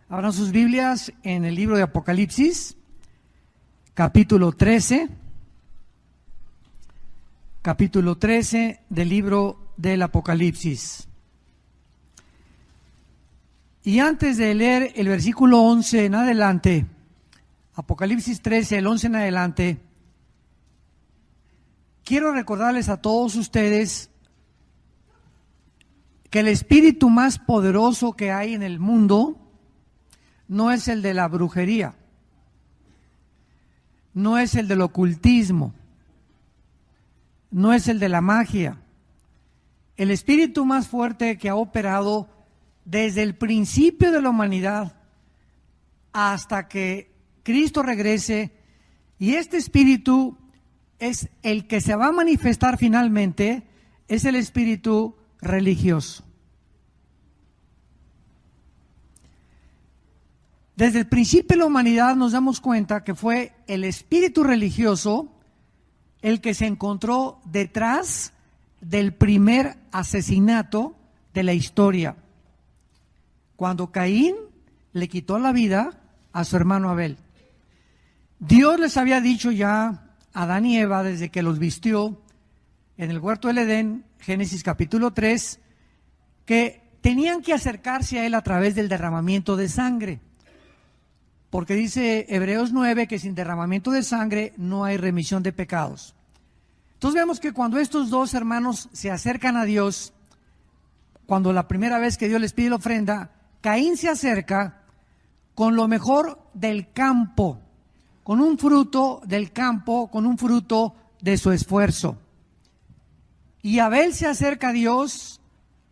Abran sus Biblias en el libro de Apocalipsis, capítulo 13 del libro del Apocalipsis. Y antes de leer el versículo 11 en adelante, Apocalipsis 13, el 11 en adelante, quiero recordarles a todos ustedes que el espíritu más poderoso que hay en el mundo no es el de la brujería, no es el del ocultismo, no es el de la magia. El espíritu más fuerte que ha operado desde el principio de la humanidad hasta que Cristo regrese, y este espíritu es el que se va a manifestar finalmente, es el espíritu religioso. Desde el principio de la humanidad nos damos cuenta que fue el espíritu religioso el que se encontró detrás del primer asesinato de la historia, cuando Caín le quitó la vida a su hermano Abel. Dios les había dicho ya a Adán y Eva desde que los vistió en el huerto del Edén, Génesis capítulo 3, que tenían que acercarse a él a través del derramamiento de sangre, porque dice Hebreos 9 que sin derramamiento de sangre no hay remisión de pecados. Entonces vemos que cuando estos dos hermanos se acercan a Dios, cuando la primera vez que Dios les pide la ofrenda, Caín se acerca con lo mejor del campo, con un fruto del campo, con un fruto de su esfuerzo. Y Abel se acerca a Dios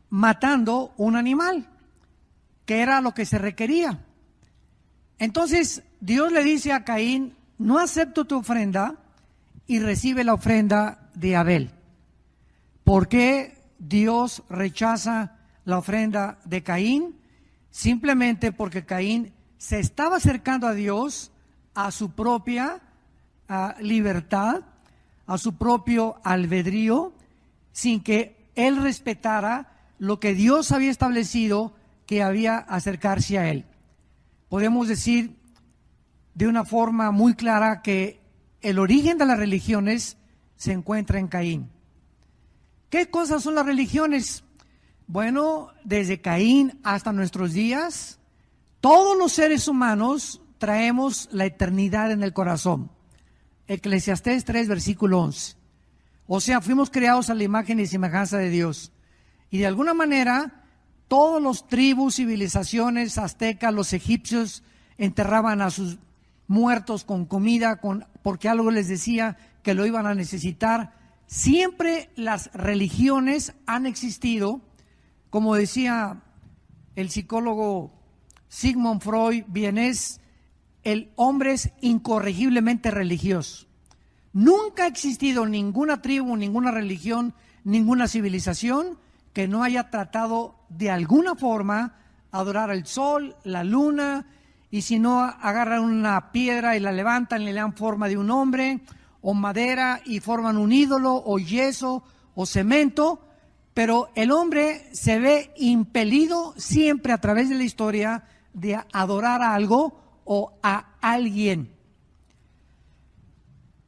matando un animal, que era lo que se requería. Entonces Dios le dice a Caín: no acepto tu ofrenda, y recibe la ofrenda de Abel. ¿Por qué Dios rechaza la ofrenda de Caín? Simplemente porque Caín se estaba acercando a Dios a su propia libertad, a su propio albedrío, sin que él respetara lo que Dios había establecido que había acercarse a él. Podemos decir de una forma muy clara que el origen de las religiones se encuentra en Caín. ¿Qué cosas son las religiones? Bueno, desde Caín hasta nuestros días, todos los seres humanos traemos la eternidad en el corazón. Eclesiastés 3, versículo 11. O sea, fuimos creados a la imagen y semejanza de Dios. Y de alguna manera, todos los tribus, civilizaciones, aztecas, los egipcios, enterraban a sus muertos con comida, porque algo les decía que lo iban a necesitar. Siempre las religiones han existido. Como decía el psicólogo Sigmund Freud, vienés, el hombre es incorregiblemente religioso. Nunca ha existido ninguna tribu, ninguna religión, ninguna civilización que no haya tratado de alguna forma adorar al sol, la luna, y si no, agarran una piedra y la levantan y le dan forma de un hombre, o madera y forman un ídolo, o yeso, o cemento. Pero el hombre se ve impelido siempre a través de la historia de adorar a algo o a alguien.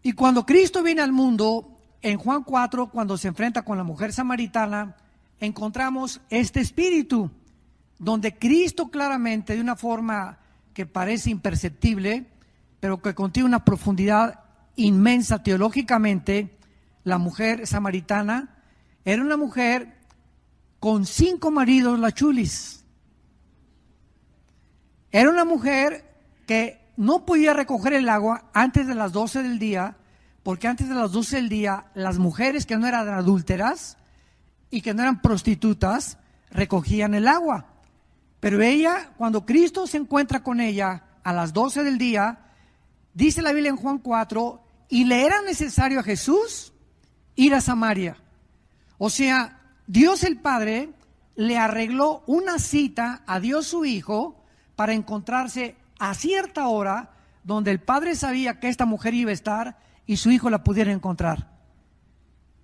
Y cuando Cristo viene al mundo, en Juan 4, cuando se enfrenta con la mujer samaritana, encontramos este espíritu, donde Cristo claramente, de una forma que parece imperceptible, pero que contiene una profundidad inmensa teológicamente, la mujer samaritana era una mujer con 5 maridos, la chulis. Era una mujer que no podía recoger el agua antes de las 12 del día, porque antes de las 12 del día las mujeres que no eran adúlteras y que no eran prostitutas recogían el agua. Pero ella, cuando Cristo se encuentra con ella a las 12 del día, dice la Biblia en Juan 4, y le era necesario a Jesús ir a Samaria. O sea, Dios el Padre le arregló una cita a Dios su Hijo para encontrarse a cierta hora donde el Padre sabía que esta mujer iba a estar y su Hijo la pudiera encontrar.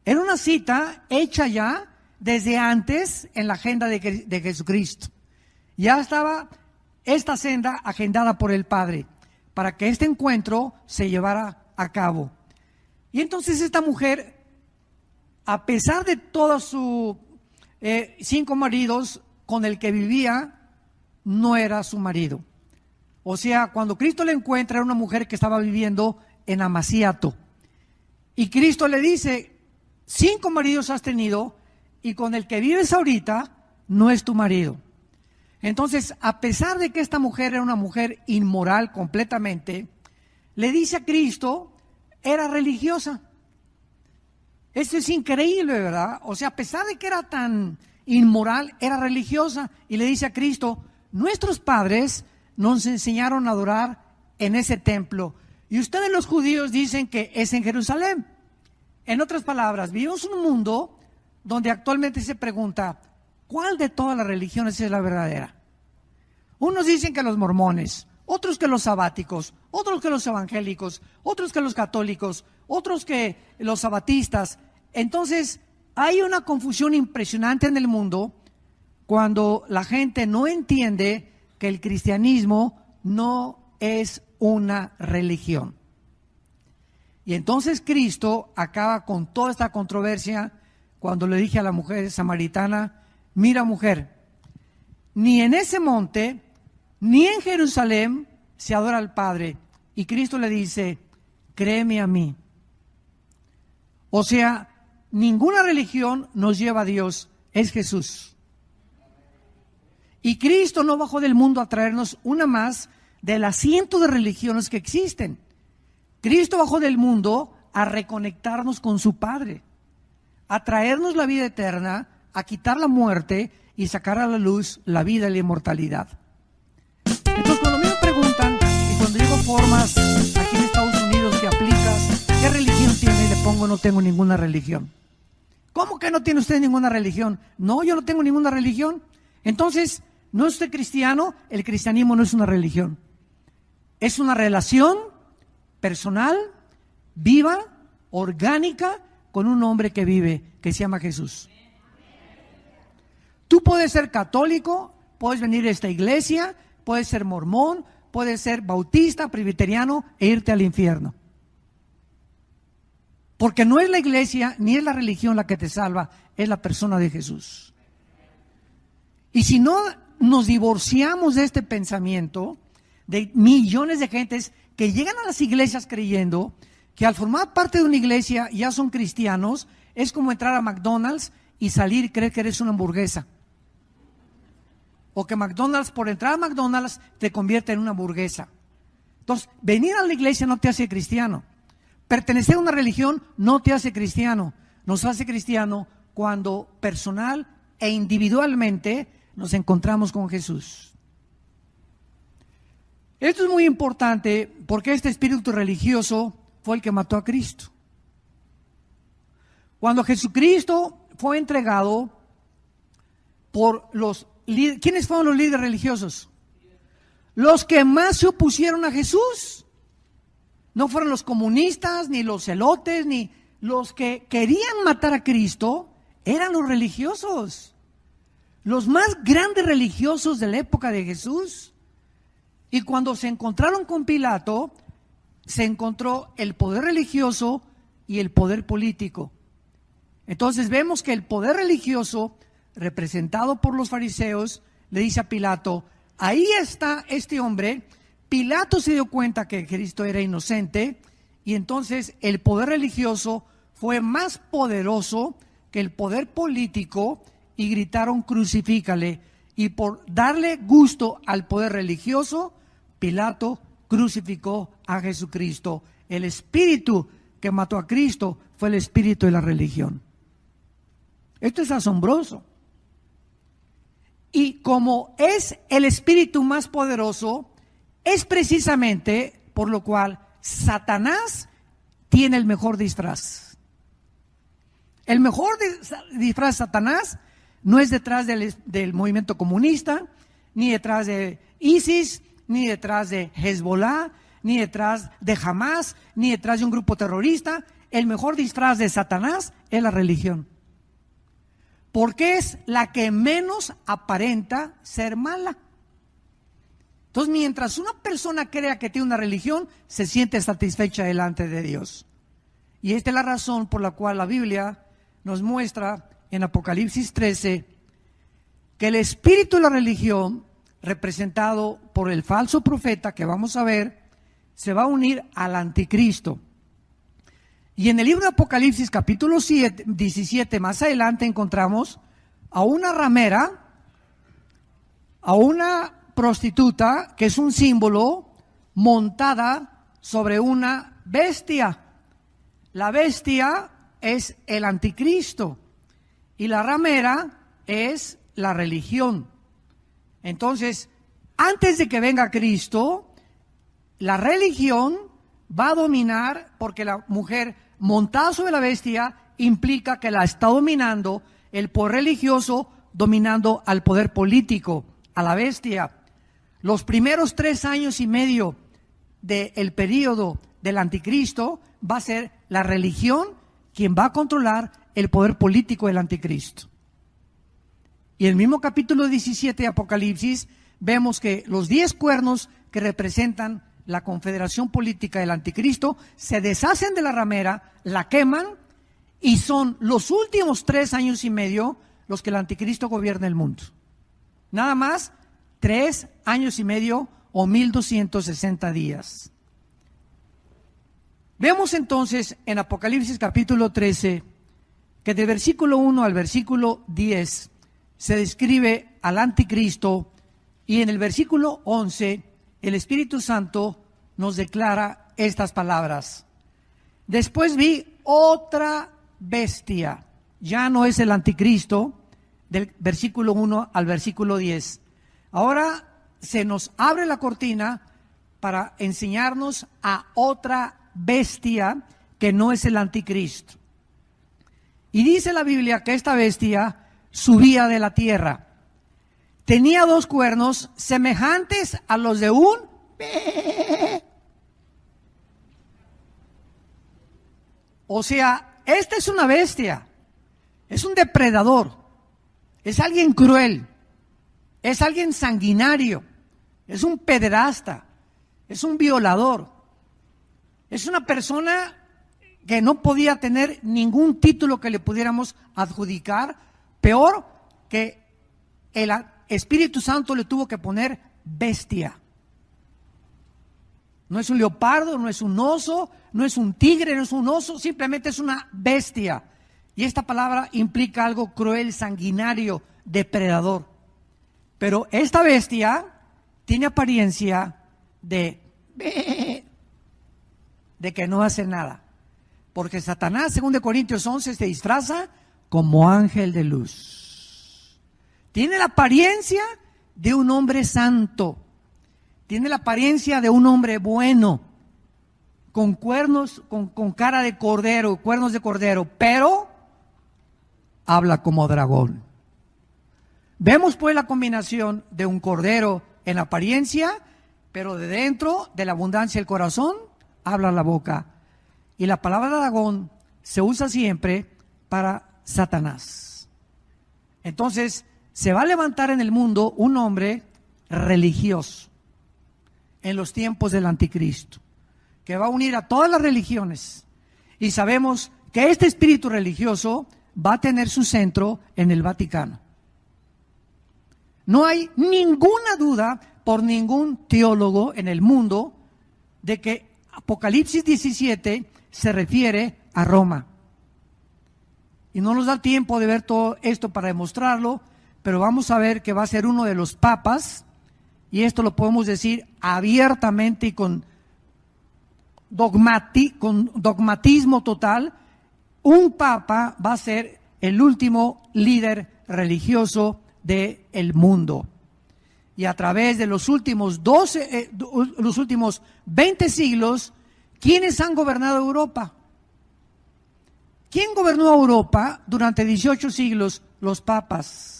Era una cita hecha ya desde antes en la agenda de Jesucristo. Ya estaba esta senda agendada por el Padre, para que este encuentro se llevara a cabo. Y entonces esta mujer, a pesar de todos sus 5 maridos con el que vivía, no era su marido. O sea, cuando Cristo le encuentra, era una mujer que estaba viviendo en Amaciato. Y Cristo le dice, 5 maridos has tenido y con el que vives ahorita no es tu marido. Entonces, a pesar de que esta mujer era una mujer inmoral completamente, le dice a Cristo, era religiosa. Esto es increíble, ¿verdad? O sea, a pesar de que era tan inmoral, era religiosa. Y le dice a Cristo, nuestros padres nos enseñaron a adorar en ese templo. Y ustedes los judíos dicen que es en Jerusalén. En otras palabras, vivimos en un mundo donde actualmente se pregunta, ¿cuál de todas las religiones es la verdadera? Unos dicen que los mormones, otros que los sabáticos, otros que los evangélicos, otros que los católicos, otros que los sabatistas. Entonces, hay una confusión impresionante en el mundo cuando la gente no entiende que el cristianismo no es una religión. Y entonces Cristo acaba con toda esta controversia cuando le dije a la mujer samaritana, mira mujer, ni en ese monte, ni en Jerusalén se adora al Padre. Y Cristo le dice, créeme a mí. O sea, ninguna religión nos lleva a Dios, es Jesús. Y Cristo no bajó del mundo a traernos una más de las cientos de religiones que existen. Cristo bajó del mundo a reconectarnos con su Padre, a traernos la vida eterna, a quitar la muerte y sacar a la luz la vida y la inmortalidad. Entonces, cuando me preguntan, y cuando llego formas aquí en Estados Unidos que aplicas, ¿qué religión tiene? Y le pongo, no tengo ninguna religión. ¿Cómo que no tiene usted ninguna religión? No, yo no tengo ninguna religión. Entonces, ¿no es usted cristiano? El cristianismo no es una religión. Es una relación personal, viva, orgánica, con un hombre que vive, que se llama Jesús. Tú puedes ser católico, puedes venir a esta iglesia, puedes ser mormón, puedes ser bautista, presbiteriano e irte al infierno. Porque no es la iglesia ni es la religión la que te salva, es la persona de Jesús. Y si no nos divorciamos de este pensamiento, de millones de gentes que llegan a las iglesias creyendo que al formar parte de una iglesia ya son cristianos, es como entrar a McDonald's y salir y creer que eres una hamburguesa. O que McDonald's, por entrar a McDonald's, te convierte en una hamburguesa. Entonces, venir a la iglesia no te hace cristiano. Pertenecer a una religión no te hace cristiano. Nos hace cristiano cuando personal e individualmente nos encontramos con Jesús. Esto es muy importante porque este espíritu religioso fue el que mató a Cristo. Cuando Jesucristo fue entregado por los líderes, ¿quiénes fueron los líderes religiosos? Los que más se opusieron a Jesús. No fueron los comunistas, ni los celotes, ni los que querían matar a Cristo, eran los religiosos. Los más grandes religiosos de la época de Jesús. Y cuando se encontraron con Pilato, se encontró el poder religioso y el poder político. Entonces vemos que el poder religioso, representado por los fariseos, le dice a Pilato, ahí está este hombre. Pilato se dio cuenta que Cristo era inocente y entonces el poder religioso fue más poderoso que el poder político y gritaron crucifícale. Y por darle gusto al poder religioso, Pilato crucificó a Jesucristo. El espíritu que mató a Cristo fue el espíritu de la religión. Esto es asombroso. Y como es el espíritu más poderoso, es precisamente por lo cual Satanás tiene el mejor disfraz. El mejor disfraz de Satanás no es detrás del movimiento comunista, ni detrás de ISIS, ni detrás de Hezbollah, ni detrás de Hamas, ni detrás de un grupo terrorista. El mejor disfraz de Satanás es la religión. Porque es la que menos aparenta ser mala. Entonces, mientras una persona crea que tiene una religión, se siente satisfecha delante de Dios. Y esta es la razón por la cual la Biblia nos muestra en Apocalipsis 13 que el espíritu de la religión, representado por el falso profeta que vamos a ver, se va a unir al anticristo. Y en el libro de Apocalipsis capítulo 17, más adelante encontramos a una ramera, a una prostituta, que es un símbolo, montada sobre una bestia. La bestia es el anticristo y la ramera es la religión. Entonces, antes de que venga Cristo, la religión va a dominar, porque la mujer montada sobre la bestia implica que la está dominando el poder religioso, dominando al poder político, a la bestia. Los primeros 3 años y medio del periodo del anticristo va a ser la religión quien va a controlar el poder político del anticristo. Y en el mismo capítulo 17 de Apocalipsis vemos que los 10 cuernos que representan la confederación política del anticristo se deshacen de la ramera, la queman, y son los últimos 3 años y medio los que el anticristo gobierna el mundo. Nada más 3 años y medio o 1260 días. Vemos entonces en Apocalipsis capítulo 13 que del versículo 1 al versículo 10 se describe al anticristo, y en el versículo 11 el Espíritu Santo nos declara estas palabras: después vi otra bestia. Ya no es el anticristo, del versículo 1 al versículo 10. Ahora se nos abre la cortina para enseñarnos a otra bestia que no es el anticristo. Y dice la Biblia que esta bestia subía de la tierra. Tenía 2 cuernos semejantes a los de un o sea, esta es una bestia, es un depredador, es alguien cruel, es alguien sanguinario, es un pederasta, es un violador, es una persona que no podía tener ningún título que le pudiéramos adjudicar, peor que el Espíritu Santo le tuvo que poner bestia. No es un leopardo, no es un oso, no es un tigre, no es un oso, simplemente es una bestia. Y esta palabra implica algo cruel, sanguinario, depredador. Pero esta bestia tiene apariencia de que no hace nada. Porque Satanás, según de Corintios 11, se disfraza como ángel de luz. Tiene la apariencia de un hombre santo. Tiene la apariencia de un hombre bueno, con cuernos, con cara de cordero, cuernos de cordero, pero habla como dragón. Vemos pues la combinación de un cordero en apariencia, pero de dentro, de la abundancia del corazón, habla la boca. Y la palabra dragón se usa siempre para Satanás. Entonces, se va a levantar en el mundo un hombre religioso en los tiempos del anticristo, que va a unir a todas las religiones. Y sabemos que este espíritu religioso va a tener su centro en el Vaticano. No hay ninguna duda por ningún teólogo en el mundo de que Apocalipsis 17 se refiere a Roma. Y no nos da tiempo de ver todo esto para demostrarlo, pero vamos a ver que va a ser uno de los papas, y esto lo podemos decir abiertamente y con dogmatismo total. Un papa va a ser el último líder religioso del mundo. Y a través de los últimos 20 siglos, ¿quiénes han gobernado Europa? ¿Quién gobernó Europa durante 18 siglos? Los papas.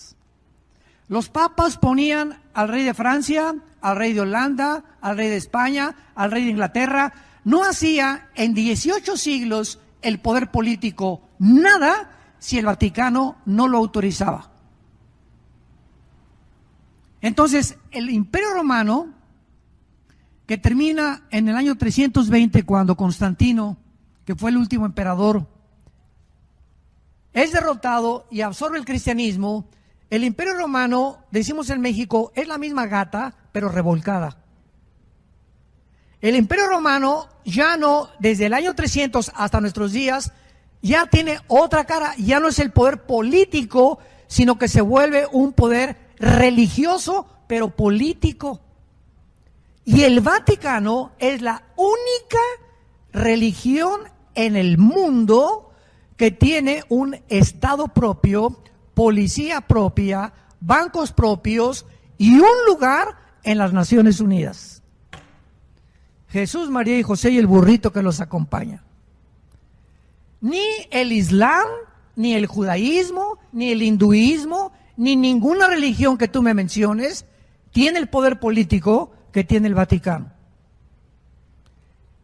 Los papas ponían al rey de Francia, al rey de Holanda, al rey de España, al rey de Inglaterra. No hacía en 18 siglos el poder político nada si el Vaticano no lo autorizaba. Entonces, el Imperio Romano que termina en el año 320, cuando Constantino, que fue el último emperador, es derrotado y absorbe el cristianismo. El Imperio Romano, decimos en México, es la misma gata, pero revolcada. El Imperio Romano ya no, desde el año 300 hasta nuestros días, ya tiene otra cara. Ya no es el poder político, sino que se vuelve un poder religioso, pero político. Y el Vaticano es la única religión en el mundo que tiene un estado propio, policía propia, bancos propios y un lugar en las Naciones Unidas. Jesús, María y José y el burrito que los acompaña. Ni el Islam, ni el judaísmo, ni el hinduismo, ni ninguna religión que tú me menciones tiene el poder político que tiene el Vaticano.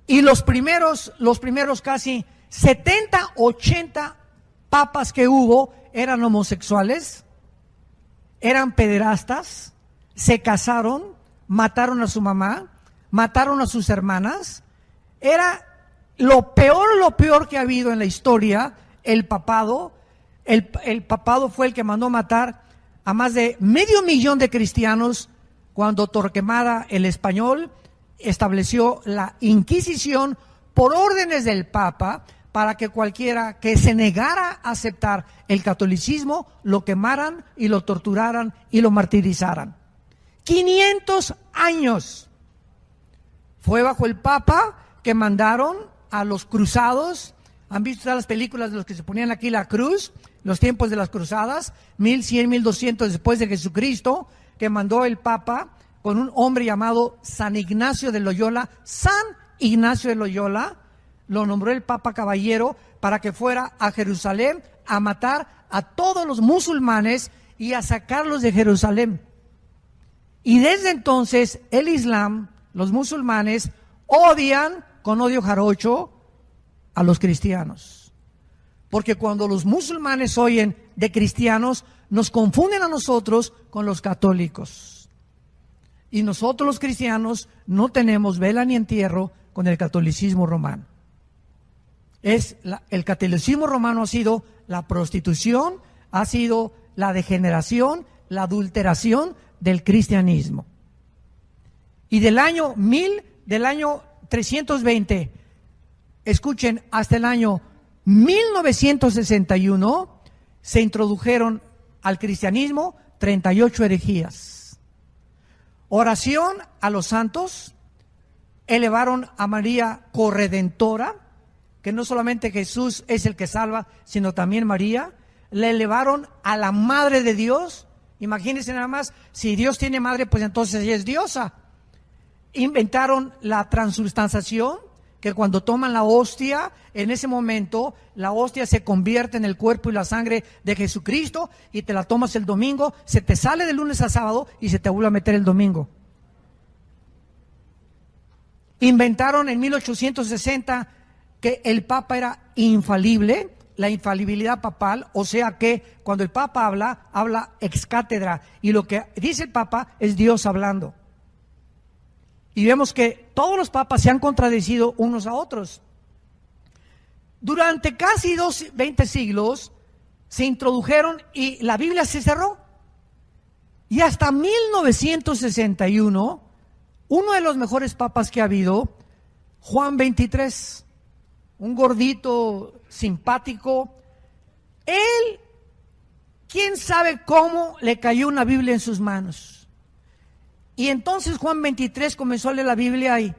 Y los primeros casi 70, 80 papas que hubo eran homosexuales, eran pederastas, se casaron, mataron a su mamá, mataron a sus hermanas. Era lo peor que ha habido en la historia, el papado. El papado fue el que mandó matar a más de 500,000 de cristianos cuando Torquemada el Español estableció la Inquisición por órdenes del Papa, para que cualquiera que se negara a aceptar el catolicismo lo quemaran y lo torturaran y lo martirizaran. 500 años. Fue bajo el Papa que mandaron a los cruzados. ¿Han visto todas las películas de los que se ponían aquí la cruz? Los tiempos de las cruzadas, 1100, 1200 después de Jesucristo, que mandó el Papa con un hombre llamado San Ignacio de Loyola. San Ignacio de Loyola lo nombró el Papa Caballero para que fuera a Jerusalén a matar a todos los musulmanes y a sacarlos de Jerusalén. Y desde entonces el Islam, los musulmanes, odian con odio jarocho a los cristianos. Porque cuando los musulmanes oyen de cristianos, nos confunden a nosotros con los católicos. Y nosotros los cristianos no tenemos vela ni entierro con el catolicismo romano. El catolicismo romano ha sido la prostitución, ha sido la degeneración, la adulteración del cristianismo. Y del año 320, escuchen, hasta el año 1961 se introdujeron al cristianismo 38 herejías. Oración a los santos, elevaron a María corredentora, que no solamente Jesús es el que salva, sino también María. Le elevaron a la Madre de Dios. Imagínense nada más, si Dios tiene madre, pues entonces ella es diosa. Inventaron la transubstanciación, que cuando toman la hostia, en ese momento la hostia se convierte en el cuerpo y la sangre de Jesucristo, y te la tomas el domingo, se te sale de lunes a sábado y se te vuelve a meter el domingo. Inventaron en 1860 que el Papa era infalible, la infalibilidad papal, o sea que cuando el Papa habla ex cátedra, y lo que dice el Papa es Dios hablando. Y vemos que todos los papas se han contradecido unos a otros. Durante casi 20 siglos se introdujeron y la Biblia se cerró. Y hasta 1961, uno de los mejores papas que ha habido, Juan XXIII, un gordito simpático, él, quién sabe cómo le cayó una Biblia en sus manos. Y entonces Juan XXIII comenzó a leer la Biblia y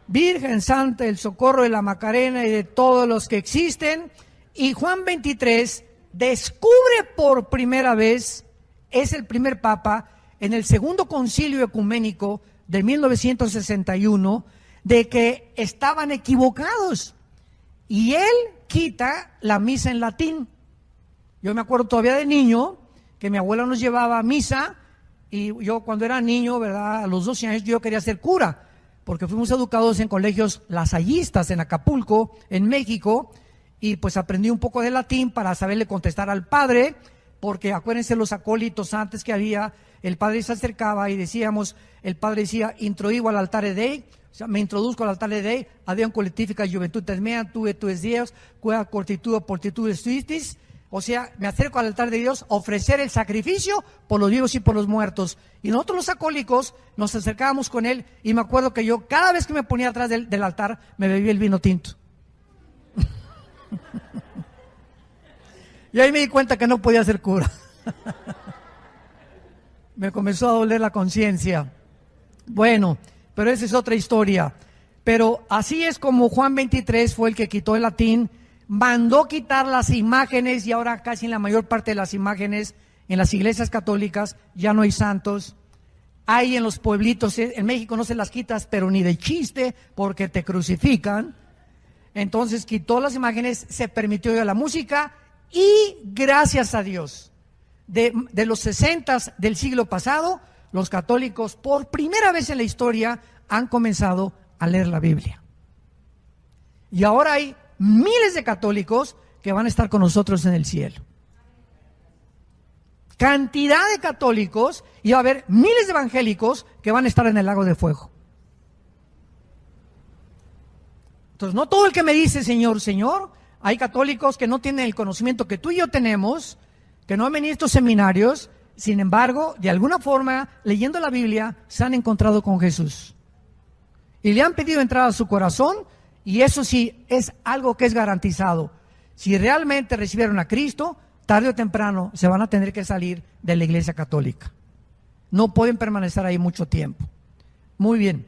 Virgen Santa, el socorro de la Macarena y de todos los que existen. Y Juan XXIII descubre por primera vez, es el primer papa en el segundo concilio ecuménico de 1961, de que estaban equivocados. Y él quita la misa en latín. Yo me acuerdo todavía de niño que mi abuela nos llevaba a misa, y yo cuando era niño, ¿verdad?, a los 12 años yo quería ser cura, porque fuimos educados en colegios lasallistas en Acapulco, en México, y pues aprendí un poco de latín para saberle contestar al padre, porque acuérdense los acólitos antes que había, el padre se acercaba y decíamos, el padre decía, introigo al altar de Dei, o sea, me introduzco al altar de Dei, adiós colectivica juventudes mea, tuve tus días, cuea cortitud, portitudes tuistis, o sea, me acerco al altar de Dios, ofrecer el sacrificio por los vivos y por los muertos. Y nosotros los acólicos nos acercábamos con él y me acuerdo que yo cada vez que me ponía atrás del altar me bebía el vino tinto. Y ahí me di cuenta que no podía ser cura. Me comenzó a doler la conciencia. Bueno, pero esa es otra historia. Pero así es como Juan 23 fue el que quitó el latín, mandó quitar las imágenes y ahora casi en la mayor parte de las imágenes en las iglesias católicas ya no hay santos. Hay en los pueblitos, en México no se las quitas, pero ni de chiste porque te crucifican. Entonces quitó las imágenes, se permitió ya la música y gracias a Dios, de los 60 del siglo pasado, los católicos por primera vez en la historia han comenzado a leer la Biblia. Y ahora hay miles de católicos que van a estar con nosotros en el cielo. Cantidad de católicos y va a haber miles de evangélicos que van a estar en el lago de fuego. Entonces, no todo el que me dice Señor, Señor, hay católicos que no tienen el conocimiento que tú y yo tenemos, que no han venido a estos seminarios, sin embargo, de alguna forma, leyendo la Biblia, se han encontrado con Jesús. Y le han pedido entrar a su corazón, y eso sí es algo que es garantizado. Si realmente recibieron a Cristo, tarde o temprano se van a tener que salir de la Iglesia Católica. No pueden permanecer ahí mucho tiempo. Muy bien.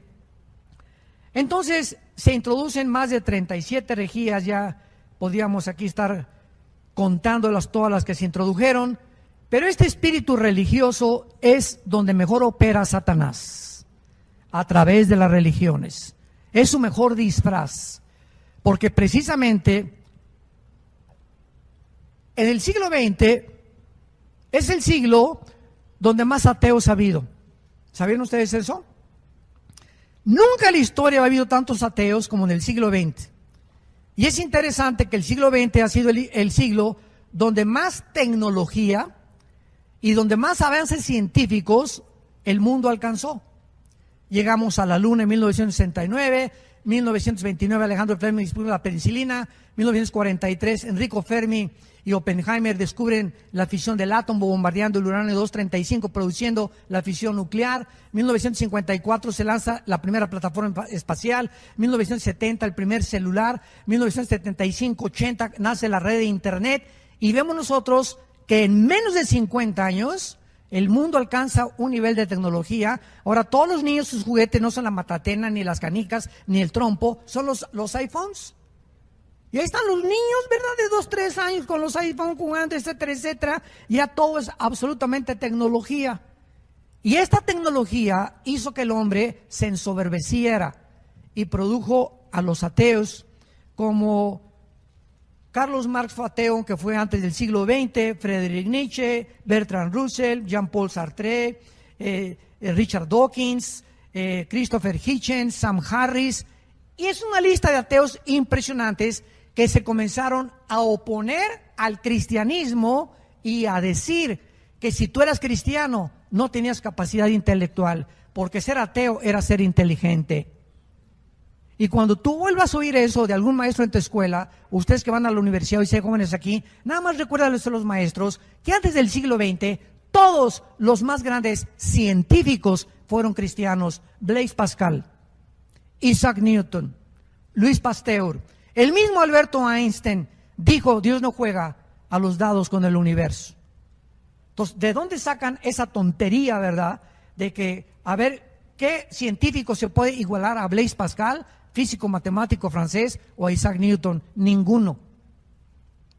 Entonces, se introducen más de 37 herejías, ya podríamos aquí estar contándolas todas las que se introdujeron, pero este espíritu religioso es donde mejor opera Satanás, a través de las religiones. Es su mejor disfraz, porque precisamente en el siglo XX es el siglo donde más ateos ha habido. ¿Sabían ustedes eso? Nunca en la historia ha habido tantos ateos como en el siglo XX. Y es interesante que el siglo XX ha sido el siglo donde más tecnología y donde más avances científicos el mundo alcanzó. Llegamos a la Luna en 1969, 1929 Alejandro Fleming descubre la penicilina, 1943 Enrico Fermi y Oppenheimer descubren la fisión del átomo bombardeando el uranio 235 produciendo la fisión nuclear, 1954 se lanza la primera plataforma espacial, 1970 el primer celular, 1975-80 nace la red de internet y vemos nosotros que en menos de 50 años el mundo alcanza un nivel de tecnología. Ahora todos los niños sus juguetes no son la matatena, ni las canicas, ni el trompo, son los iPhones. Y ahí están los niños, ¿verdad? De 2, 3 años con los iPhones jugando, etcétera, etcétera. Ya todo es absolutamente tecnología. Y esta tecnología hizo que el hombre se ensoberbeciera y produjo a los ateos como Carlos Marx fue ateo, que fue antes del siglo XX, Friedrich Nietzsche, Bertrand Russell, Jean-Paul Sartre, Richard Dawkins, Christopher Hitchens, Sam Harris. Y es una lista de ateos impresionantes que se comenzaron a oponer al cristianismo y a decir que si tú eras cristiano no tenías capacidad intelectual, porque ser ateo era ser inteligente. Y cuando tú vuelvas a oír eso de algún maestro en tu escuela, ustedes que van a la universidad y sean jóvenes aquí, nada más recuérdales a los maestros que antes del siglo XX todos los más grandes científicos fueron cristianos. Blaise Pascal, Isaac Newton, Louis Pasteur, el mismo Alberto Einstein dijo: Dios no juega a los dados con el universo. Entonces, ¿de dónde sacan esa tontería, verdad? De que, a ver, ¿qué científico se puede igualar a Blaise Pascal, físico matemático francés, o a Isaac Newton? Ninguno.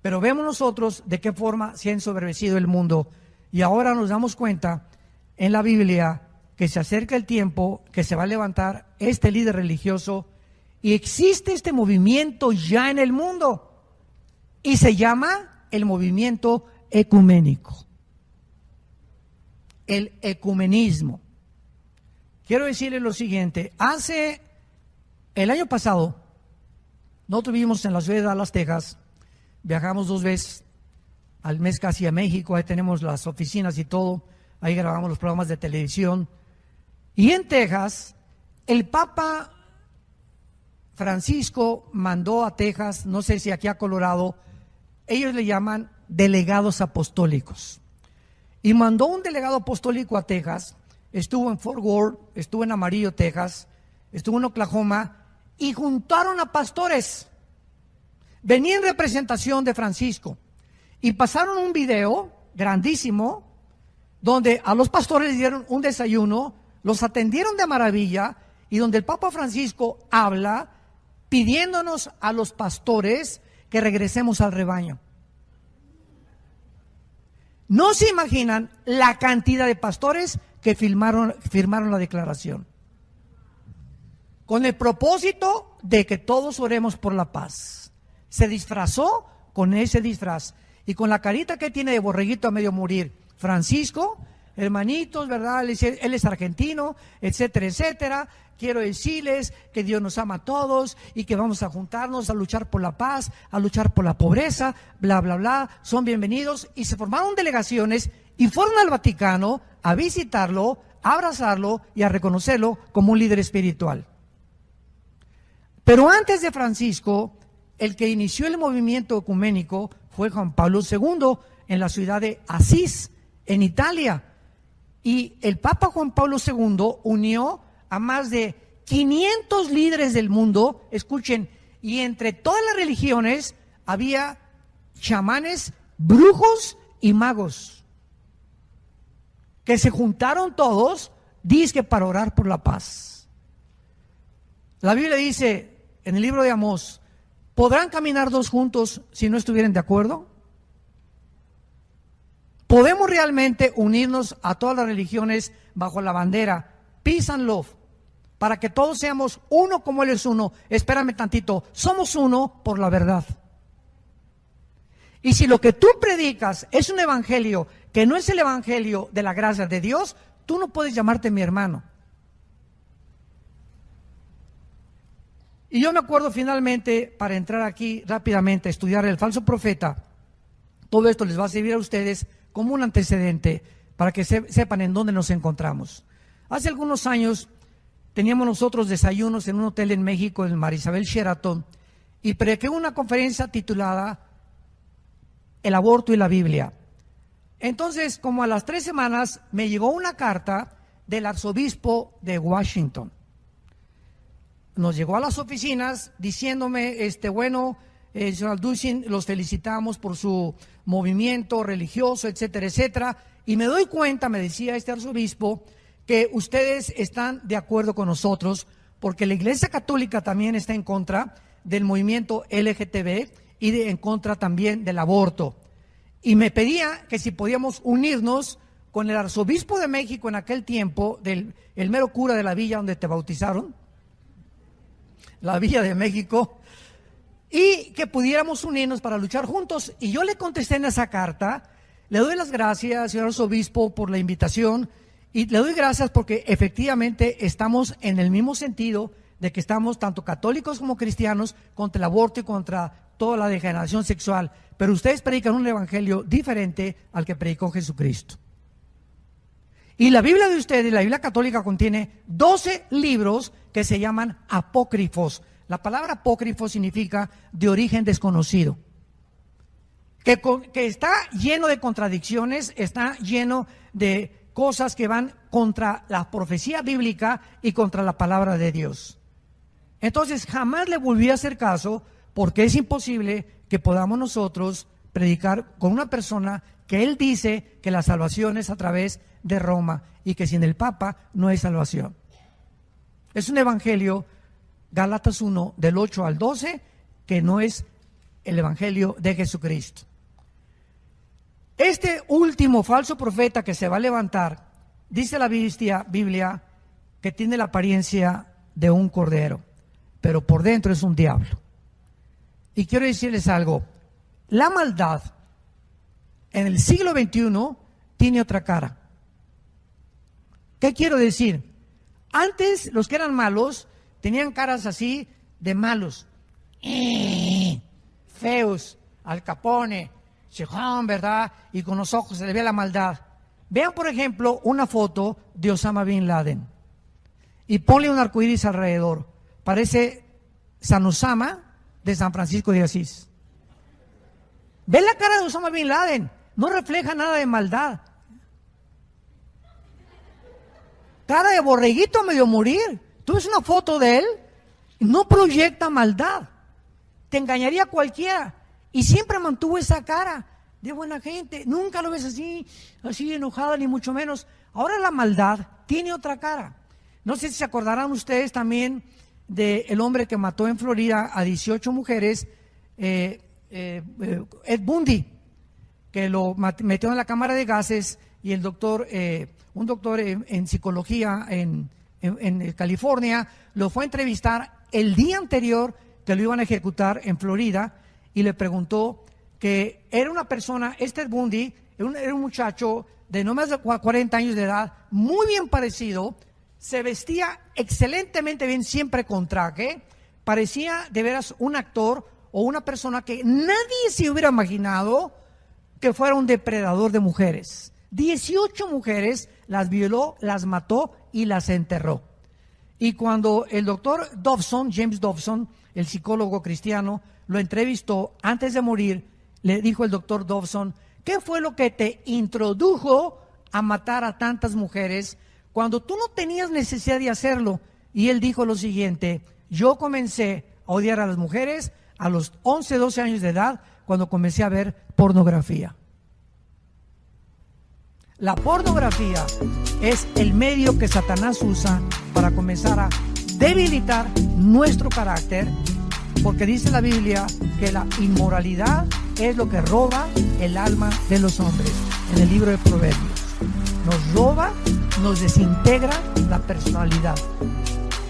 Pero vemos nosotros de qué forma se ha ensoberbecido el mundo. Y ahora nos damos cuenta en la Biblia que se acerca el tiempo que se va a levantar este líder religioso y existe este movimiento ya en el mundo y se llama el movimiento ecuménico, el ecumenismo. Quiero decirles lo siguiente: el año pasado nosotros vivimos en la ciudad de Dallas, Texas, viajamos 2 veces al mes casi a México. Ahí tenemos las oficinas y todo, ahí grabamos los programas de televisión. Y en Texas, el Papa Francisco mandó a Texas, no sé si aquí a Colorado, ellos le llaman delegados apostólicos. Y mandó un delegado apostólico a Texas, estuvo en Fort Worth, estuvo en Amarillo, Texas, estuvo en Oklahoma, y juntaron a pastores. Venía en representación de Francisco y pasaron un video grandísimo donde a los pastores les dieron un desayuno, los atendieron de maravilla, y donde el Papa Francisco habla pidiéndonos a los pastores que regresemos al rebaño. No se imaginan la cantidad de pastores que firmaron la declaración, con el propósito de que todos oremos por la paz. Se disfrazó con ese disfraz y con la carita que tiene de borreguito a medio morir. Francisco, hermanitos, ¿verdad? Él es argentino, etcétera, etcétera. Quiero decirles que Dios nos ama a todos y que vamos a juntarnos a luchar por la paz, a luchar por la pobreza, bla, bla, bla. Son bienvenidos. Y se formaron delegaciones y fueron al Vaticano a visitarlo, a abrazarlo y a reconocerlo como un líder espiritual. Pero antes de Francisco, el que inició el movimiento ecuménico fue Juan Pablo II en la ciudad de Asís, en Italia. Y el Papa Juan Pablo II unió a más de 500 líderes del mundo, escuchen, y entre todas las religiones había chamanes, brujos y magos, que se juntaron todos, dizque para orar por la paz. La Biblia dice en el libro de Amós, ¿podrán caminar dos juntos si no estuvieran de acuerdo? ¿Podemos realmente unirnos a todas las religiones bajo la bandera Peace and Love, para que todos seamos uno como Él es uno? Espérame tantito, somos uno por la verdad. Y si lo que tú predicas es un evangelio que no es el evangelio de la gracia de Dios, tú no puedes llamarte mi hermano. Y yo me acuerdo finalmente, para entrar aquí rápidamente a estudiar el falso profeta, todo esto les va a servir a ustedes como un antecedente para que sepan en dónde nos encontramos. Hace algunos años teníamos nosotros desayunos en un hotel en México, en Marisabel Sheraton, y prediqué una conferencia titulada El aborto y la Biblia. Entonces, como a las 3 semanas, me llegó una carta del arzobispo de Washington. Nos llegó a las oficinas diciéndome, señor Alducin, los felicitamos por su movimiento religioso, etcétera, etcétera. Y me doy cuenta, me decía este arzobispo, que ustedes están de acuerdo con nosotros, porque la Iglesia Católica también está en contra del movimiento LGTB y en contra también del aborto. Y me pedía que si podíamos unirnos con el arzobispo de México en aquel tiempo, el mero cura de la villa donde te bautizaron, la Villa de México, y que pudiéramos unirnos para luchar juntos. Y yo le contesté en esa carta, le doy las gracias, señor arzobispo, por la invitación, y le doy gracias porque efectivamente estamos en el mismo sentido de que estamos tanto católicos como cristianos contra el aborto y contra toda la degeneración sexual, pero ustedes predican un evangelio diferente al que predicó Jesucristo. Y la Biblia de ustedes, la Biblia católica, contiene 12 libros que se llaman apócrifos. La palabra apócrifo significa de origen desconocido. Que está lleno de contradicciones, está lleno de cosas que van contra la profecía bíblica y contra la palabra de Dios. Entonces jamás le volví a hacer caso, porque es imposible que podamos nosotros predicar con una persona que él dice que la salvación es a través de Roma y que sin el Papa no hay salvación. Es un evangelio, Gálatas 1, del 8 al 12, que no es el evangelio de Jesucristo. Este último falso profeta que se va a levantar, dice la Biblia que tiene la apariencia de un cordero, pero por dentro es un diablo. Y quiero decirles algo, la maldad en el siglo XXI tiene otra cara. ¿Qué quiero decir? Antes los que eran malos tenían caras así de malos, feos, Al Capone, cejón, ¿verdad? Y con los ojos se le ve la maldad. Vean, por ejemplo, una foto de Osama Bin Laden y ponle un arcoíris alrededor. Parece San Osama de San Francisco de Asís. Ve la cara de Osama Bin Laden, no refleja nada de maldad. Cara de borreguito medio morir. Tú ves una foto de él, no proyecta maldad. Te engañaría cualquiera. Y siempre mantuvo esa cara de buena gente. Nunca lo ves así enojada, ni mucho menos. Ahora la maldad tiene otra cara. No sé si se acordarán ustedes también del hombre que mató en Florida a 18 mujeres, Ed Bundy, que lo metió en la cámara de gases, y el doctor, un doctor en psicología en California, lo fue a entrevistar el día anterior que lo iban a ejecutar en Florida, y le preguntó que era una persona, Ted Bundy, era un muchacho de no más de 40 años de edad, muy bien parecido, se vestía excelentemente bien, siempre con traje, parecía de veras un actor o una persona que nadie se hubiera imaginado que fuera un depredador de mujeres. 18 mujeres las violó, las mató y las enterró. Y cuando el doctor Dobson, James Dobson, el psicólogo cristiano, lo entrevistó antes de morir, le dijo el doctor Dobson: ¿qué fue lo que te introdujo a matar a tantas mujeres cuando tú no tenías necesidad de hacerlo? Y él dijo lo siguiente: yo comencé a odiar a las mujeres a los 11, 12 años de edad, cuando comencé a ver pornografía. La pornografía es el medio que Satanás usa para comenzar a debilitar nuestro carácter, porque dice la Biblia que la inmoralidad es lo que roba el alma de los hombres. En el libro de Proverbios nos roba, nos desintegra la personalidad.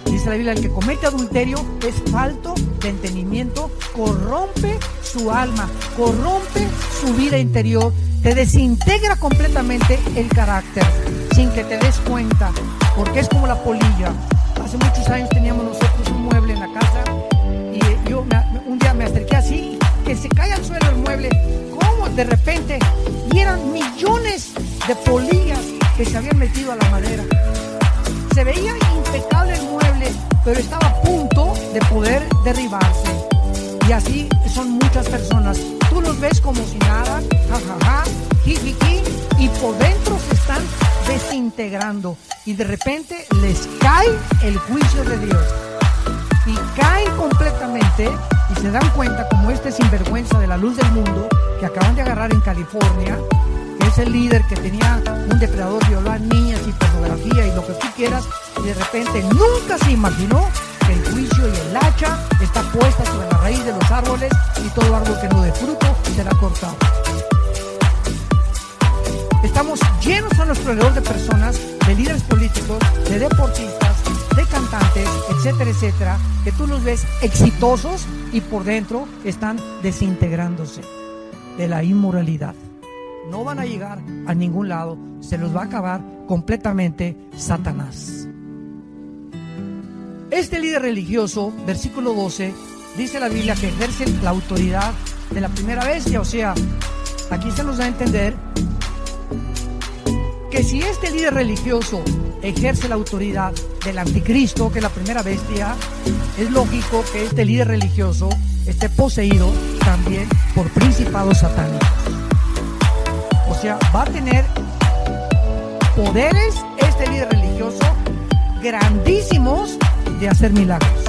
Dice la Biblia: el que comete adulterio es falto de entendimiento, corrompe su alma, corrompe su vida interior, te desintegra completamente el carácter sin que te des cuenta, porque es como la polilla. Hace muchos años teníamos nosotros un mueble en la casa y yo un día me acerqué así, que se cae al suelo el mueble, como de repente, y eran millones de polillas que se habían metido a la madera. Se veía impecable el mueble, pero estaba a punto de poder derribarse. Y así son muchas personas. Tú los ves como si nada, jajaja, jijiji, y por dentro se están desintegrando. Y de repente les cae el juicio de Dios. Y caen completamente y se dan cuenta, como este sinvergüenza de la luz del mundo que acaban de agarrar en California, que es el líder que tenía un depredador, violó a niñas y pornografía y lo que tú quieras, y de repente nunca se imaginó que el juicio y el hacha está puesta sobre la raíz de los árboles, y todo árbol que no dé fruto será cortado. Estamos llenos a nuestro alrededor de personas, de líderes políticos, de deportistas, de cantantes, etcétera, etcétera, que tú los ves exitosos y por dentro están desintegrándose de la inmoralidad. No van a llegar a ningún lado, se los va a acabar completamente Satanás. Este líder religioso, versículo 12, dice la Biblia que ejerce la autoridad de la primera bestia. O sea, aquí se nos da a entender que si este líder religioso ejerce la autoridad del anticristo, que es la primera bestia, es lógico que este líder religioso esté poseído también por principados satánicos. O sea, va a tener poderes este líder religioso grandísimos de hacer milagros.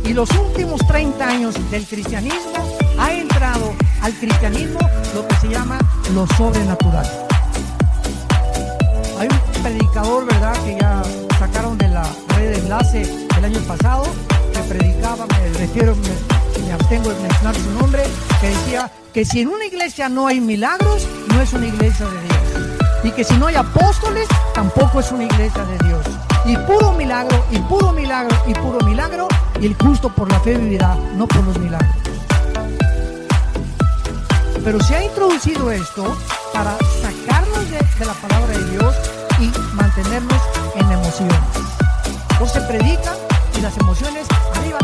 Y los últimos 30 años del cristianismo ha entrado al cristianismo lo que se llama lo sobrenatural. Hay un predicador, ¿verdad?, que ya sacaron de la red de enlace el año pasado, que predicaba, me abstengo de mencionar su nombre, que decía que si en una iglesia no hay milagros, no es una iglesia de Dios. Y que si no hay apóstoles, tampoco es una iglesia de Dios. Y puro milagro, y puro milagro, y puro milagro, y el justo por la fe vivirá, no por los milagros. Pero se ha introducido esto para sacarnos de la palabra de Dios y mantenernos en emociones. Entonces se predica y las emociones arriba,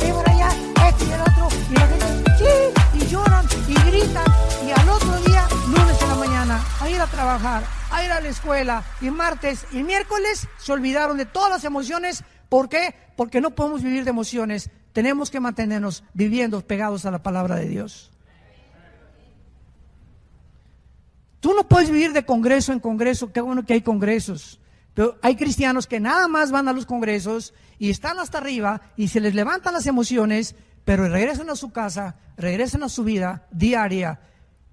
y por allá, esto y el otro, y la gente, sí, y a trabajar, a ir a la escuela, y martes y miércoles se olvidaron de todas las emociones. ¿Por qué? Porque no podemos vivir de emociones. Tenemos que mantenernos viviendo pegados a la palabra de Dios. Tú no puedes vivir de congreso en congreso. Qué bueno que hay congresos, pero hay cristianos que nada más van a los congresos y están hasta arriba y se les levantan las emociones, pero regresan a su casa, regresan a su vida diaria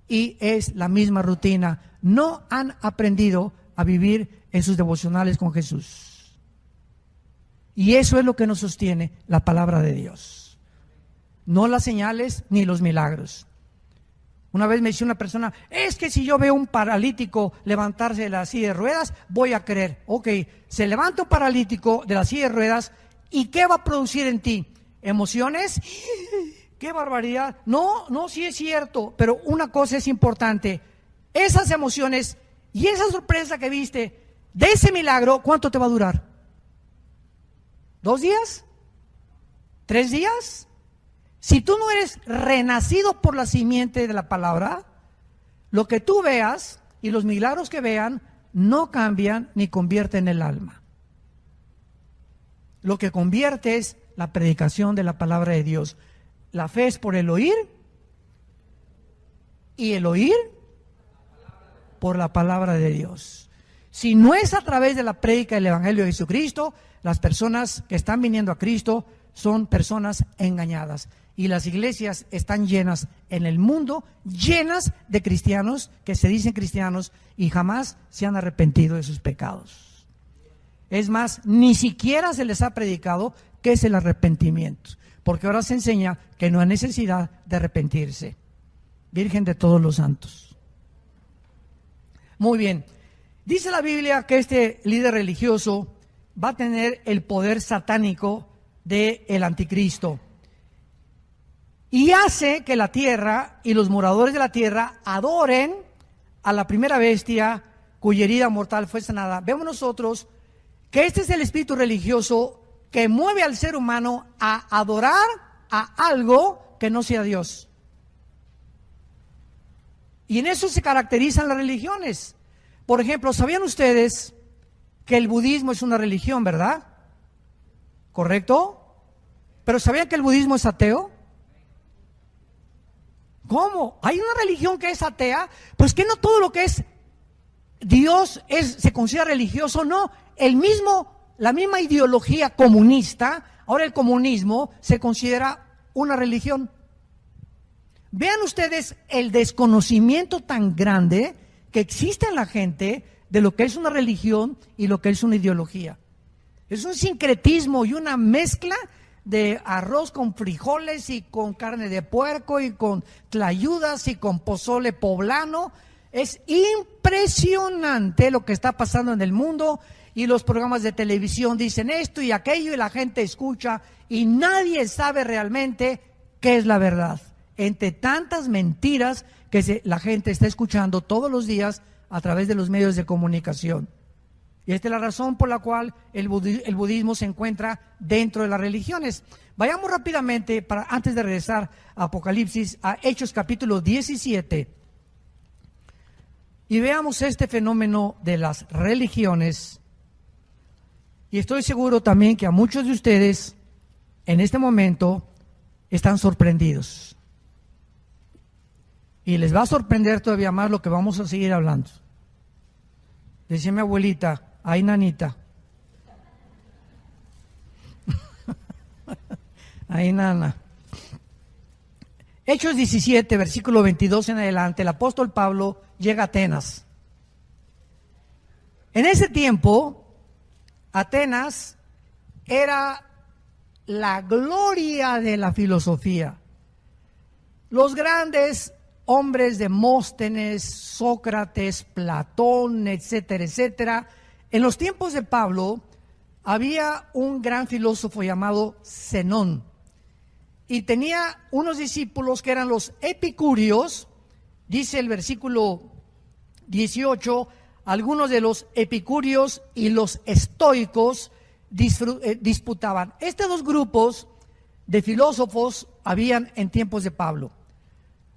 y es la misma rutina. No han aprendido a vivir en sus devocionales con Jesús. Y eso es lo que nos sostiene la palabra de Dios. No las señales ni los milagros. Una vez me dice una persona, es que si yo veo un paralítico levantarse de la silla de ruedas, voy a creer. Ok, se levanta un paralítico de la silla de ruedas, ¿y qué va a producir en ti? ¿Emociones? ¡Qué barbaridad! No, sí es cierto, pero una cosa es importante. Esas emociones y esa sorpresa que viste de ese milagro, ¿cuánto te va a durar? ¿2 días? ¿3 días? Si tú no eres renacido por la simiente de la palabra, lo que tú veas y los milagros que vean no cambian ni convierten el alma. Lo que convierte es la predicación de la palabra de Dios. La fe es por el oír y el oír por la palabra de Dios. Si no es a través de la prédica del Evangelio de Jesucristo, las personas que están viniendo a Cristo son personas engañadas. Y las iglesias están llenas en el mundo, llenas de cristianos que se dicen cristianos y jamás se han arrepentido de sus pecados. Es más, ni siquiera se les ha predicado qué es el arrepentimiento, porque ahora se enseña que no hay necesidad de arrepentirse. Virgen de todos los santos. Muy bien, dice la Biblia que este líder religioso va a tener el poder satánico del anticristo. Y hace que la tierra y los moradores de la tierra adoren a la primera bestia cuya herida mortal fue sanada. Vemos nosotros que este es el espíritu religioso que mueve al ser humano a adorar a algo que no sea Dios. Y en eso se caracterizan las religiones. Por ejemplo, ¿sabían ustedes que el budismo es una religión, verdad? ¿Correcto? ¿Pero sabían que el budismo es ateo? ¿Cómo? ¿Hay una religión que es atea? Pues que no todo lo que es Dios se considera religioso, no. La misma ideología comunista, ahora el comunismo se considera una religión. Vean ustedes el desconocimiento tan grande que existe en la gente de lo que es una religión y lo que es una ideología. Es un sincretismo y una mezcla de arroz con frijoles y con carne de puerco y con tlayudas y con pozole poblano. Es impresionante lo que está pasando en el mundo y los programas de televisión dicen esto y aquello y la gente escucha y nadie sabe realmente qué es la verdad. Entre tantas mentiras que la gente está escuchando todos los días a través de los medios de comunicación. Y esta es la razón por la cual el budismo se encuentra dentro de las religiones. Vayamos rápidamente, antes de regresar a Apocalipsis, a Hechos capítulo 17. Y veamos este fenómeno de las religiones. Y estoy seguro también que a muchos de ustedes en este momento están sorprendidos. Y les va a sorprender todavía más lo que vamos a seguir hablando. Decía mi abuelita, ay nanita. Ay nana. Hechos 17, versículo 22 en adelante, el apóstol Pablo llega a Atenas. En ese tiempo, Atenas era la gloria de la filosofía. Los grandes hombres Demóstenes, Sócrates, Platón, etcétera, etcétera. En los tiempos de Pablo había un gran filósofo llamado Zenón y tenía unos discípulos que eran los epicúreos. Dice el versículo 18, algunos de los epicúreos y los estoicos disputaban. Estos dos grupos de filósofos habían en tiempos de Pablo.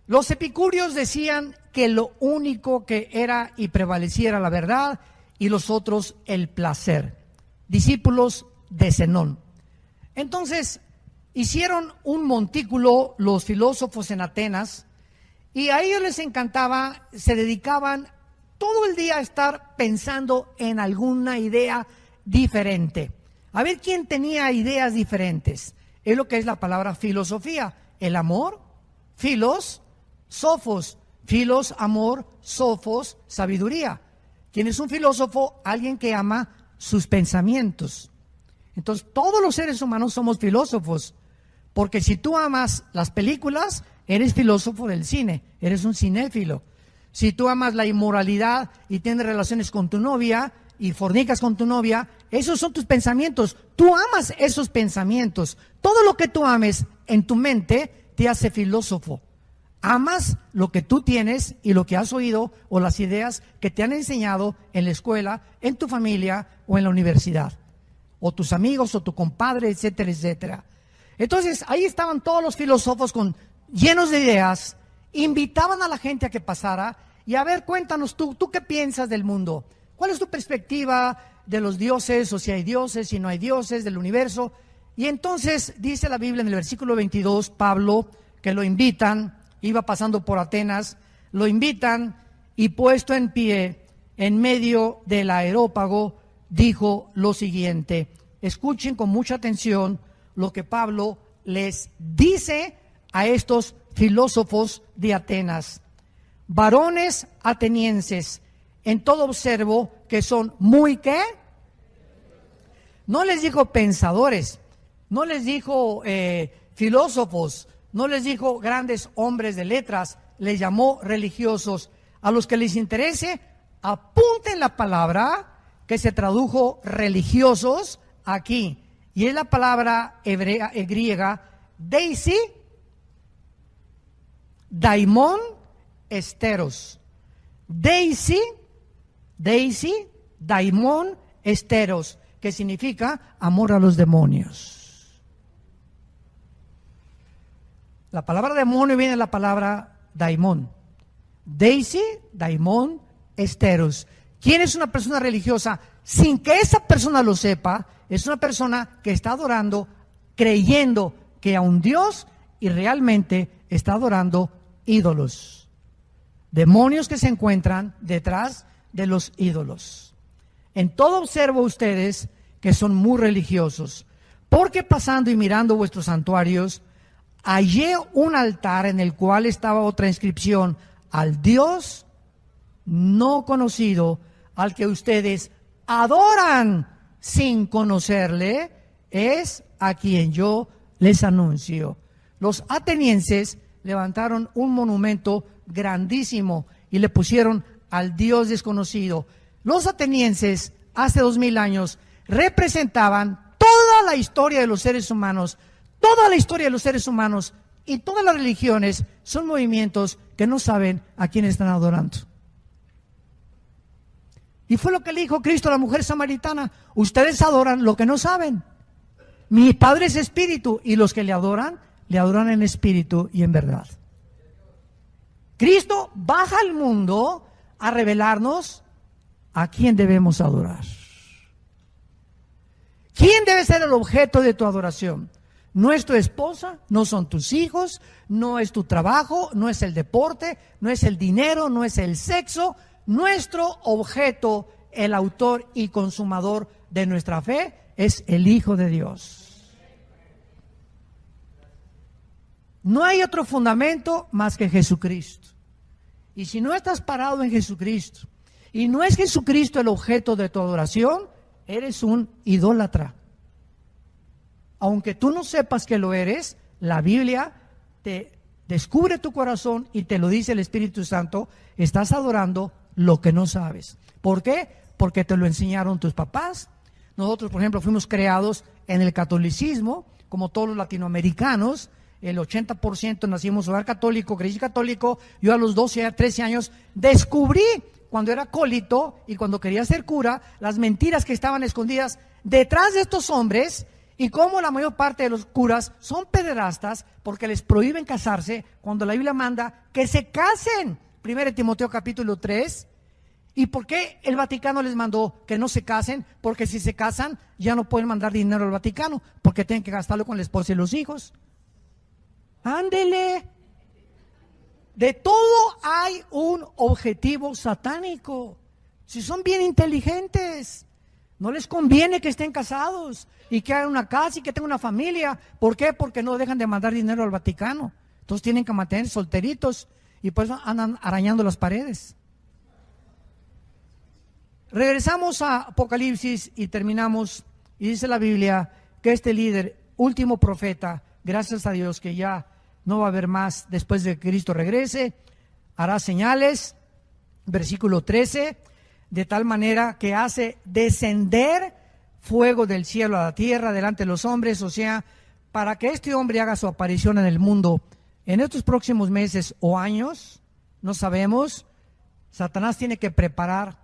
Los epicúreos decían que lo único que era y prevaleciera la verdad, y los otros el placer. Discípulos de Zenón. Entonces, hicieron un montículo los filósofos en Atenas, y a ellos les encantaba, se dedicaban todo el día a estar pensando en alguna idea diferente. A ver quién tenía ideas diferentes. Es lo que es la palabra filosofía. El amor, filos, sofos. Filos, amor, sofos, sabiduría. ¿Quién es un filósofo? Alguien que ama sus pensamientos. Entonces, todos los seres humanos somos filósofos. Porque si tú amas las películas, eres filósofo del cine, eres un cinéfilo. Si tú amas la inmoralidad y tienes relaciones con tu novia y fornicas con tu novia, esos son tus pensamientos. Tú amas esos pensamientos. Todo lo que tú ames en tu mente te hace filósofo. Amas lo que tú tienes y lo que has oído o las ideas que te han enseñado en la escuela, en tu familia o en la universidad. O tus amigos o tu compadre, etcétera, etcétera. Entonces, ahí estaban todos los filósofos llenos de ideas, invitaban a la gente a que pasara y a ver, cuéntanos tú qué piensas del mundo, cuál es tu perspectiva de los dioses, o si hay dioses, si no hay dioses, del universo. Y entonces dice la Biblia en el versículo 22, Pablo, que lo invitan, iba pasando por Atenas, lo invitan y puesto en pie en medio del areópago, dijo lo siguiente. Escuchen con mucha atención lo que Pablo les dice a estos filósofos de Atenas. Varones atenienses, en todo observo que son muy, ¿qué? No les dijo pensadores, no les dijo filósofos, no les dijo grandes hombres de letras, les llamó religiosos. A los que les interese, apunten la palabra que se tradujo religiosos aquí. Y es la palabra griega deisi, daimon, esteros. Deisi, daimon, esteros, que significa amor a los demonios. La palabra demonio viene de la palabra daimon. Deisi, daimon, esteros. ¿Quién es una persona religiosa? Sin que esa persona lo sepa, es una persona que está adorando, creyendo que a un Dios y realmente está adorando ídolos. Demonios que se encuentran detrás de los ídolos. En todo observo ustedes que son muy religiosos, porque pasando y mirando vuestros santuarios, hallé un altar en el cual estaba otra inscripción: al Dios no conocido, al que ustedes adoran sin conocerle, es a quien yo les anuncio. Los atenienses levantaron un monumento grandísimo y le pusieron al Dios desconocido. Los atenienses, hace 2000 años, representaban toda la historia de los seres humanos. Toda la historia de los seres humanos y todas las religiones son movimientos que no saben a quién están adorando. Y fue lo que le dijo Cristo a la mujer samaritana: ustedes adoran lo que no saben. Mi Padre es espíritu, y los que le adoran en espíritu y en verdad. Cristo baja al mundo a revelarnos a quién debemos adorar. ¿Quién debe ser el objeto de tu adoración? No es tu esposa, no son tus hijos, no es tu trabajo, no es el deporte, no es el dinero, no es el sexo. Nuestro objeto, el autor y consumador de nuestra fe, es el Hijo de Dios. No hay otro fundamento más que Jesucristo. Y si no estás parado en Jesucristo, y no es Jesucristo el objeto de tu adoración, eres un idólatra. Aunque tú no sepas que lo eres, la Biblia te descubre tu corazón y te lo dice el Espíritu Santo: estás adorando lo que no sabes. ¿Por qué? Porque te lo enseñaron tus papás. Nosotros, por ejemplo, fuimos creados en el catolicismo, como todos los latinoamericanos. El 80% nacimos en hogar católico, crecí católico. Yo a los 12, 13 años descubrí, cuando era acólito y cuando quería ser cura, las mentiras que estaban escondidas detrás de estos hombres, Y como la mayor parte de los curas son pederastas porque les prohíben casarse cuando la Biblia manda que se casen. 1 Timoteo capítulo 3. ¿Y por qué el Vaticano les mandó que no se casen? Porque si se casan ya no pueden mandar dinero al Vaticano porque tienen que gastarlo con la esposa y los hijos. Ándele. De todo hay un objetivo satánico. Si son bien inteligentes, no les conviene que estén casados y que hagan una casa y que tengan una familia. ¿Por qué? Porque no dejan de mandar dinero al Vaticano. Entonces tienen que mantener solteritos y por eso andan arañando las paredes. Regresamos a Apocalipsis y terminamos. Y dice la Biblia que este líder, último profeta, gracias a Dios que ya no va a haber más después de que Cristo regrese, hará señales, versículo 13, de tal manera que hace descender fuego del cielo a la tierra delante de los hombres, o sea, para que este hombre haga su aparición en el mundo en estos próximos meses o años, no sabemos. Satanás tiene que preparar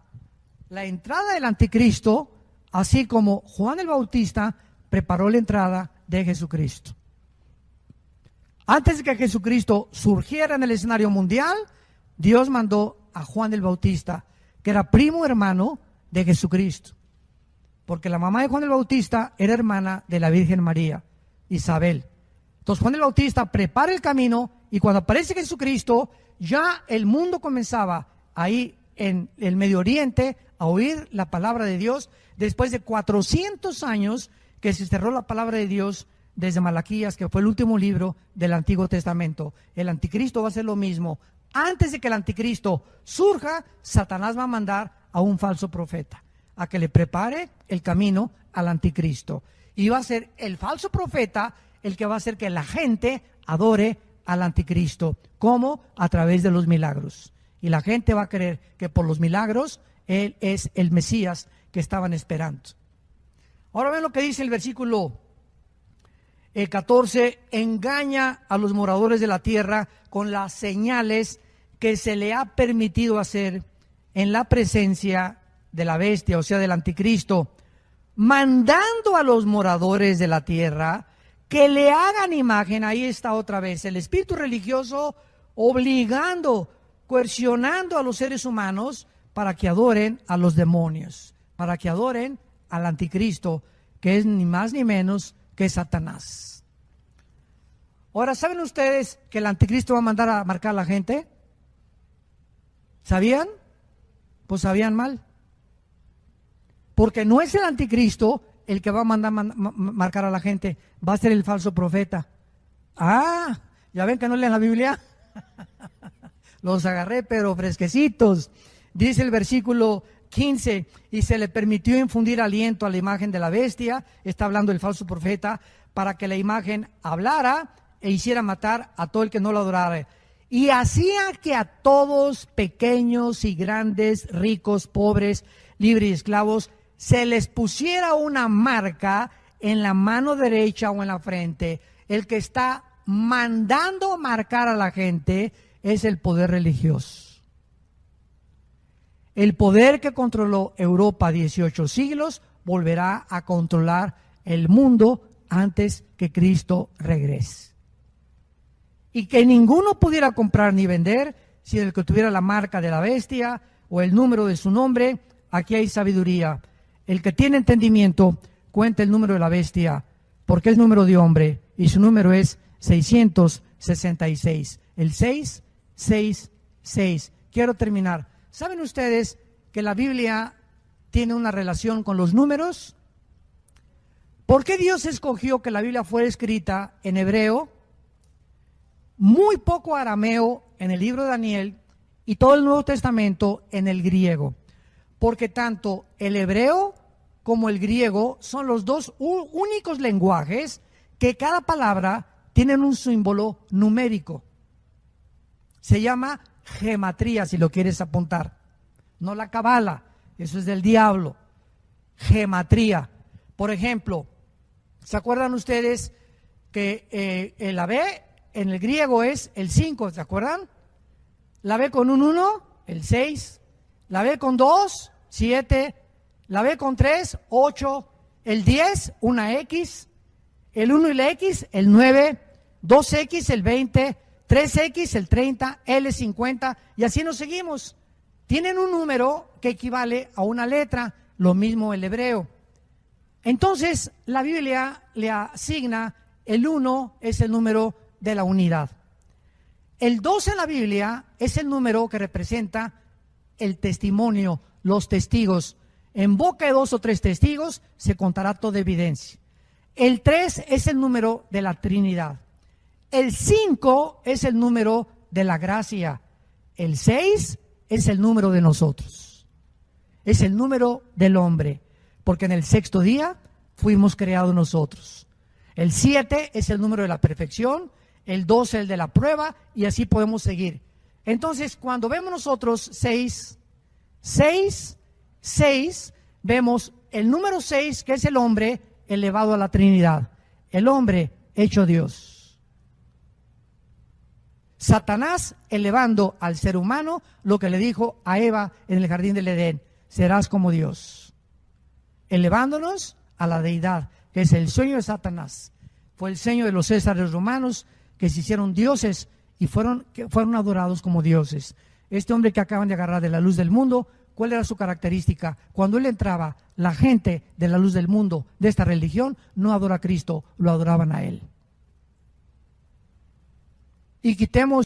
la entrada del anticristo, así como Juan el Bautista preparó la entrada de Jesucristo. Antes de que Jesucristo surgiera en el escenario mundial, Dios mandó a Juan el Bautista, que era primo hermano de Jesucristo, porque la mamá de Juan el Bautista era hermana de la Virgen María, Isabel. Entonces Juan el Bautista prepara el camino y cuando aparece Jesucristo, ya el mundo comenzaba ahí en el Medio Oriente a oír la palabra de Dios, después de 400 años que se cerró la palabra de Dios desde Malaquías, que fue el último libro del Antiguo Testamento. El anticristo va a hacer lo mismo. Antes de que el anticristo surja, Satanás va a mandar a un falso profeta a que le prepare el camino al anticristo. Y va a ser el falso profeta el que va a hacer que la gente adore al anticristo. ¿Cómo? A través de los milagros. Y la gente va a creer que por los milagros él es el Mesías que estaban esperando. Ahora ven lo que dice el versículo 14, engaña a los moradores de la tierra con las señales que se le ha permitido hacer en la presencia de la bestia, o sea, del anticristo, mandando a los moradores de la tierra que le hagan imagen. Ahí está otra vez el espíritu religioso obligando, coercionando a los seres humanos para que adoren a los demonios, para que adoren al anticristo, que es ni más ni menos que Satanás. Ahora, ¿saben ustedes que el anticristo va a mandar a marcar a la gente? ¿Sabían? Pues sabían mal. Porque no es el anticristo el que va a mandar marcar a la gente, va a ser el falso profeta. Ah, ¿ya ven que no leen la Biblia? Los agarré pero fresquecitos. Dice el versículo 15, y se le permitió infundir aliento a la imagen de la bestia, está hablando el falso profeta, para que la imagen hablara e hiciera matar a todo el que no la adorara. Y hacía que a todos, pequeños y grandes, ricos, pobres, libres y esclavos, se les pusiera una marca en la mano derecha o en la frente. El que está mandando marcar a la gente es el poder religioso. El poder que controló Europa 18 siglos volverá a controlar el mundo antes que Cristo regrese. Y que ninguno pudiera comprar ni vender sin el que tuviera la marca de la bestia o el número de su nombre. Aquí hay sabiduría. El que tiene entendimiento cuenta el número de la bestia, porque es número de hombre y su número es 666. El 666. Quiero terminar. ¿Saben ustedes que la Biblia tiene una relación con los números? ¿Por qué Dios escogió que la Biblia fuera escrita en hebreo, muy poco arameo en el libro de Daniel y todo el Nuevo Testamento en el griego? Porque tanto el hebreo como el griego son los dos únicos lenguajes que cada palabra tienen un símbolo numérico. Se llama gematría, si lo quieres apuntar. No la cabala, eso es del diablo. Gematría. Por ejemplo, ¿se acuerdan ustedes que la B en el griego es el 5? ¿Se acuerdan? La B con un 1, el 6. La B con 2, 7. La B con 3, 8. El 10, una X. el 1 y la X, el 9, 2X, el 20, 3X, el 30, L, 50, y así nos seguimos. Tienen un número que equivale a una letra, lo mismo el hebreo. Entonces, la Biblia le asigna el 1 es el número de la unidad. El 2 en la Biblia es el número que representa el testimonio, los testigos. En boca de 2 o 3 testigos se contará toda evidencia. El 3 es el número de la Trinidad. El 5 es el número de la gracia. El 6 es el número de nosotros. Es el número del hombre, porque en el 6º día fuimos creados nosotros. El 7 es el número de la perfección, el 12 el de la prueba, y así podemos seguir. Entonces, cuando vemos nosotros 6, vemos el número 6, que es el hombre elevado a la Trinidad, el hombre hecho Dios. Satanás elevando al ser humano lo que le dijo a Eva en el jardín del Edén: serás como Dios. Elevándonos a la deidad, que es el sueño de Satanás. Fue el sueño de los césares romanos, que se hicieron dioses y fueron adorados como dioses. Este hombre que acaban de agarrar de la luz del mundo, ¿cuál era su característica? Cuando él entraba, la gente de la luz del mundo, de esta religión, no adora a Cristo, lo adoraban a él. Y quitemos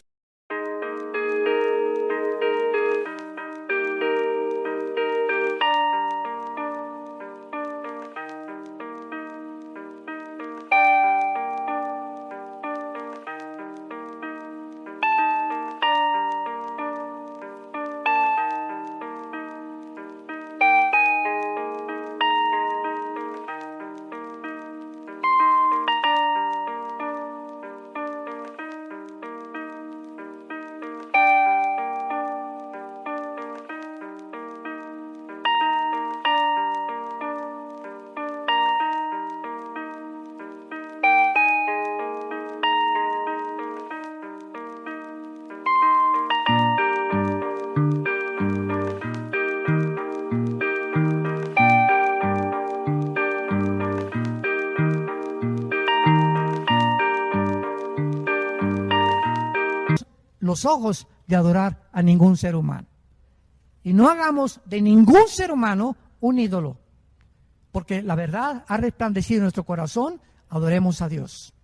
los ojos de adorar a ningún ser humano. Y no hagamos de ningún ser humano un ídolo, porque la verdad ha resplandecido en nuestro corazón. Adoremos a Dios.